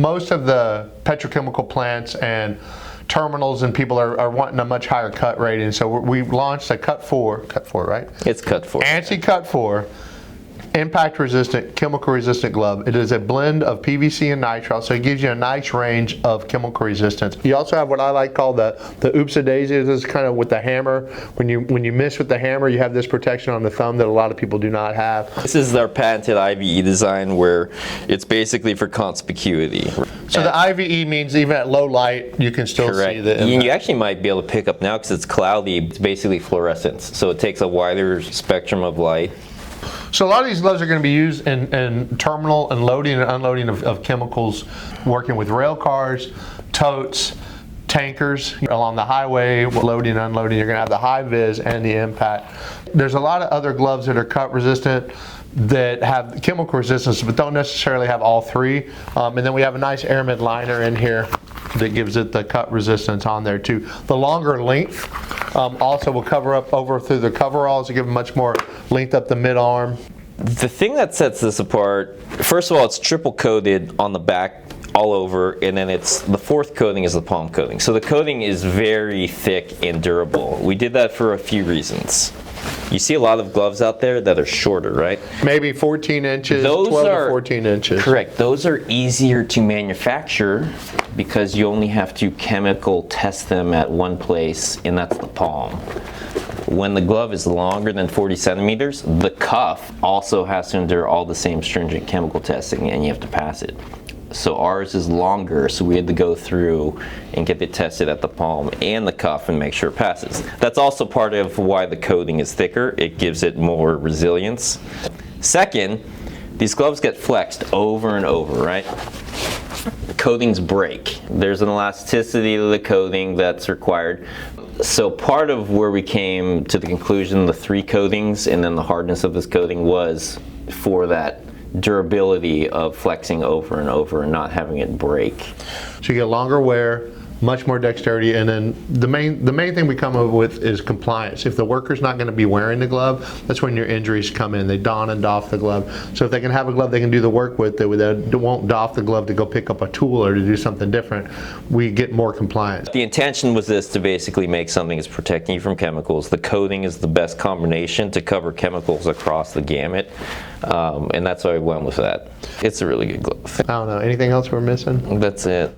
most of the petrochemical plants and terminals and people are wanting a much higher cut rating. So we launched a cut 4, right? It's cut 4. ANSI cut 4. Impact resistant, chemical resistant glove. It is a blend of PVC and nitrile, so it gives you a nice range of chemical resistance. You also have what I like called the oops a daisy. This is kind of with the hammer. When you miss with the hammer, you have this protection on the thumb that a lot of people do not have. This is our patented IVE design, where it's basically for conspicuity. So the IVE means even at low light, you can still see the impact. You actually might be able to pick up now because it's cloudy. It's basically fluorescence, so it takes a wider spectrum of light. So a lot of these gloves are going to be used in terminal and loading and unloading of chemicals, working with rail cars, totes, tankers along the highway, loading and unloading. You're going to have the high vis and the impact. There's a lot of other gloves that are cut resistant that have chemical resistance but don't necessarily have all three. And then we have a nice aramid liner in here that gives it the cut resistance on there too. The longer length also will cover up over through the coveralls to give them much more length up the mid-arm. The thing that sets this apart, first of all, it's triple coated on the back all over, and then it's the fourth coating is the palm coating. So the coating is very thick and durable. We did that for a few reasons. You see a lot of gloves out there that are shorter, right? Maybe 14 inches, 12 to 14 inches. Correct. Those are easier to manufacture because you only have to chemical test them at one place, and that's the palm. When the glove is longer than 40 centimeters, the cuff also has to endure all the same stringent chemical testing, and you have to pass it. So ours is longer, so we had to go through and get it tested at the palm and the cuff and make sure it passes. That's also part of why the coating is thicker. It gives it more resilience. Second, these gloves get flexed over and over, right? Coatings break. There's an elasticity to the coating that's required. So part of where we came to the conclusion, the 3 coatings and then the hardness of this coating was for that durability of flexing over and over and not having it break. So you get longer wear, much more dexterity, and then the main thing we come up with is compliance. If the worker's not going to be wearing the glove, that's when your injuries come in. They don and doff the glove. So if they can have a glove they can do the work with, they won't doff the glove to go pick up a tool or to do something different, we get more compliance. The intention was this, to basically make something that's protecting you from chemicals. The coating is the best combination to cover chemicals across the gamut, and that's why we went with that. It's a really good glove. I don't know, anything else we're missing? That's it.